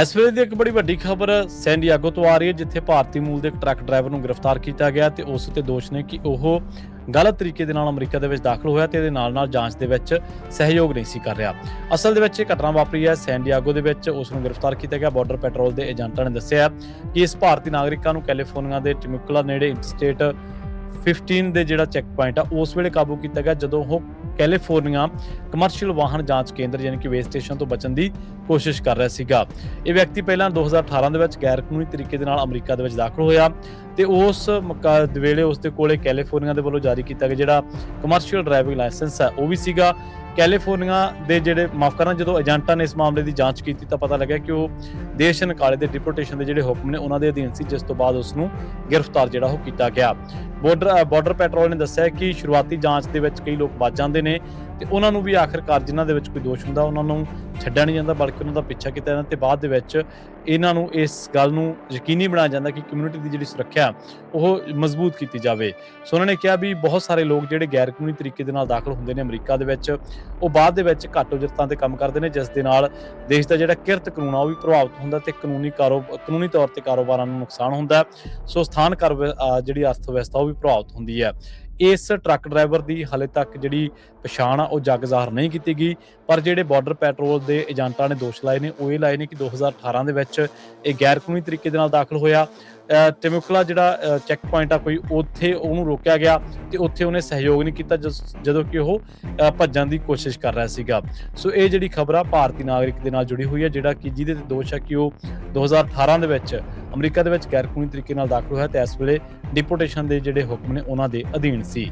ਇਸ ਵੇਲੇ ਦੀ ਇੱਕ ਬੜੀ ਵੱਡੀ ਖਬਰ ਸੈਨ ਡਿਏਗੋ ਤੋਂ ਆ ਰਹੀ ਹੈ, ਜਿੱਥੇ ਭਾਰਤੀ ਮੂਲ ਦੇ ਇੱਕ ਟਰੱਕ ਡਰਾਈਵਰ ਨੂੰ ਗ੍ਰਿਫਤਾਰ ਕੀਤਾ ਗਿਆ ਤੇ ਉਸ ਉੱਤੇ ਦੋਸ਼ ਨੇ ਕਿ ਉਹ ਗਲਤ ਤਰੀਕੇ ਦੇ ਨਾਲ ਅਮਰੀਕਾ ਦੇ ਵਿੱਚ ਦਾਖਲ ਹੋਇਆ ਤੇ ਇਹਦੇ ਨਾਲ ਜਾਂਚ ਦੇ ਵਿੱਚ ਸਹਿਯੋਗ ਨਹੀਂ ਸੀ ਕਰ ਰਿਹਾ। ਅਸਲ ਦੇ ਵਿੱਚ ਇਹ ਘਟਨਾ ਵਾਪਰੀ ਹੈ ਸੈਨ ਡਿਏਗੋ ਦੇ ਵਿੱਚ। ਉਸ ਨੂੰ ਗ੍ਰਿਫਤਾਰ ਕੀਤਾ ਗਿਆ। ਬਾਰਡਰ ਪੈਟਰੋਲ ਦੇ ਏਜੰਟਾਂ ਨੇ ਦੱਸਿਆ ਕਿ ਇਸ ਭਾਰਤੀ ਨਾਗਰਿਕਾਂ ਨੂੰ ਕੈਲੀਫੋਰਨੀਆ ਦੇ ਟਿਮੁਕਲਾ ਨੇੜੇ ਇੰਟਰਸਟੇਟ 15 ਦੇ ਜਿਹੜਾ ਚੈੱਕ ਪੁਆਇੰਟ ਆ ਉਸ ਵੇਲੇ ਕਾਬੂ ਕੀਤਾ ਗਿਆ ਜਦੋਂ ਉਹ ਕੈਲੀਫੋਰਨੀਆ ਕਮਰਸ਼ੀਅਲ ਵਾਹਨ ਜਾਂਚ ਕੇਂਦਰ ਯਾਨੀ ਕਿ ਵੇ ਸਟੇਸ਼ਨ ਤੋਂ ਬਚਣ ਦੀ ਕੋਸ਼ਿਸ਼ ਕਰ ਰਿਹਾ ਸੀਗਾ। ਇਹ ਵਿਅਕਤੀ ਪਹਿਲਾਂ 2018 ਦੇ ਵਿੱਚ ਗੈਰ ਕਾਨੂੰਨੀ ਤਰੀਕੇ ਦੇ ਨਾਲ ਅਮਰੀਕਾ ਦੇ ਵਿੱਚ ਦਾਖਲ ਹੋਇਆ ਤੇ ਉਸ ਵੇਲੇ ਉਸ ਦੇ ਕੋਲੇ ਕੈਲੀਫੋਰਨੀਆ ਦੇ ਵੱਲੋਂ ਜਾਰੀ ਕੀਤਾ ਗਿਆ ਜਿਹੜਾ ਕਮਰਸ਼ੀਅਲ ਡਰਾਈਵਿੰਗ ਲਾਇਸੈਂਸ ਹੈ ਉਹ ਵੀ ਸੀਗਾ। ਕੈਲੀਫੋਰਨੀਆ ਦੇ ਜਿਹੜੇ ਜਦੋਂ ਏਜੰਟਾਂ ਨੇ ਇਸ ਮਾਮਲੇ ਦੀ ਜਾਂਚ ਕੀਤੀ ਤਾਂ ਪਤਾ ਲੱਗਿਆ ਕਿ ਉਹ ਦੇਸ਼ ਨਿਕਾਲੇ ਦੇ ਡਿਪੋਰਟੇਸ਼ਨ ਦੇ ਜਿਹੜੇ ਹੁਕਮ ਨੇ ਉਹਨਾਂ ਦੇ ਅਧੀਨ ਸੀ, ਜਿਸ ਤੋਂ ਬਾਅਦ ਉਸ ਨੂੰ ਗ੍ਰਿਫਤਾਰ ਜਿਹੜਾ ਉਹ ਕੀਤਾ ਗਿਆ। ਬਾਰਡਰ ਪੈਟਰੋਲ ਨੇ ਦੱਸਿਆ ਕਿ ਸ਼ੁਰੂਆਤੀ ਜਾਂਚ ਦੇ ਵਿੱਚ ਕਈ ਲੋਕ ਬਚ ਜਾਂਦੇ ਨੇ ਤੇ ਉਹਨਾਂ ਨੂੰ ਵੀ ਆਖਿਰਕਾਰ ਜਿਨ੍ਹਾਂ ਦੇ ਵਿੱਚ ਕੋਈ ਦੋਸ਼ ਹੁੰਦਾ ਉਹਨਾਂ ਨੂੰ ਛੱਡਿਆ ਨਹੀਂ ਜਾਂਦਾ, ਬਲਕਿ ਉਹਨਾਂ ਦਾ ਪਿੱਛਾ ਕੀਤਾ ਜਾਂਦਾ ਤੇ ਬਾਅਦ ਦੇ ਵਿੱਚ ਇਹਨਾਂ ਨੂੰ ਇਸ ਗੱਲ ਨੂੰ ਯਕੀਨੀ ਬਣਾਇਆ ਜਾਂਦਾ ਕਿ ਕਮਿਊਨਿਟੀ ਦੀ ਜਿਹੜੀ ਸੁਰੱਖਿਆ ਉਹ ਮਜ਼ਬੂਤ ਕੀਤੀ ਜਾਵੇ। ਸੋ ਉਹਨਾਂ ਨੇ ਕਿਹਾ ਵੀ ਬਹੁਤ ਸਾਰੇ ਲੋਕ ਜਿਹੜੇ ਗੈਰ ਕਾਨੂੰਨੀ ਤਰੀਕੇ ਦੇ ਨਾਲ ਦਾਖਲ ਹੁੰਦੇ ਨੇ ਅਮਰੀਕਾ ਦੇ ਵਿੱਚ, ਉਹ ਬਾਅਦ ਦੇ ਵਿੱਚ ਘੱਟ ਉਜਰਤਾਂ ਤੇ ਕੰਮ ਕਰਦੇ ਨੇ, ਜਿਸ ਦੇ ਨਾਲ ਦੇਸ਼ ਦਾ ਜਿਹੜਾ ਕਿਰਤ ਕਾਨੂੰਨ ਆ ਉਹ ਵੀ ਪ੍ਰਭਾਵਿਤ ਹੁੰਦਾ ਤੇ ਕਾਨੂੰਨੀ ਤੌਰ ਤੇ ਕਾਰੋਬਾਰਾਂ ਨੂੰ ਨੁਕਸਾਨ ਹੁੰਦਾ। ਸੋ ਸਥਾਨਕ ਜਿਹੜੀ ਅਰਥ ਵਿਵਸਥਾ ਉਹ ਵੀ ਪ੍ਰਭਾਵਿਤ ਹੁੰਦੀ ਹੈ। ਇਸ ਟਰੱਕ ਡਰਾਈਵਰ ਦੀ ਹਾਲੇ ਤੱਕ ਜਿਹੜੀ ਪਛਾਣ ਆ ਉਹ ਜੱਗ ਜ਼ਾਹਰ ਨਹੀਂ ਕੀਤੀ ਗਈ, ਪਰ ਜਿਹੜੇ ਬਾਰਡਰ ਪੈਟਰੋਲ ਦੇ ਏਜੰਟਾਂ ਨੇ ਦੋਸ਼ ਲਾਏ ਨੇ ਉਹ ਇਹ ਲਾਏ ਨੇ ਕਿ 2018 ਦੇ ਵਿੱਚ ਇਹ ਗੈਰ ਕਾਨੂੰਨੀ ਤਰੀਕੇ ਦੇ ਨਾਲ ਦਾਖਲ ਹੋਇਆ। ਟਿਮੁਕਲਾ ਜਿਹੜਾ ਚੈੱਕ ਪੁਆਇੰਟ ਆ ਕੋਈ, ਉੱਥੇ ਉਹਨੂੰ ਰੋਕਿਆ ਗਿਆ ਤੇ ਉੱਥੇ ਉਹਨੇ ਸਹਿਯੋਗ ਨਹੀਂ ਕੀਤਾ ਜਦੋਂ ਕਿ ਉਹ ਭੱਜਣ ਦੀ ਕੋਸ਼ਿਸ਼ ਕਰ ਰਿਹਾ ਸੀਗਾ। ਸੋ ਇਹ ਜਿਹੜੀ ਖਬਰ ਆ ਭਾਰਤੀ ਨਾਗਰਿਕ ਦੇ ਨਾਲ ਜੁੜੀ ਹੋਈ ਹੈ, ਜਿਹੜਾ ਕਿ ਜਿਹਦੇ ਤੇ ਦੋਸ਼ ਹੈ ਕਿ ਉਹ 2018 ਦੇ ਵਿੱਚ ਅਮਰੀਕਾ ਦੇ ਵਿੱਚ ਗੈਰ ਕਾਨੂੰਨੀ ਤਰੀਕੇ ਨਾਲ ਦਾਖਲ ਹੋਇਆ ਤੇ ਇਸ ਵੇਲੇ ਡਿਪੋਰਟੇਸ਼ਨ ਦੇ ਜਿਹੜੇ ਹੁਕਮ ਨੇ ਉਹਨਾਂ ਦੇ ਅਧੀਨ ਸੀ।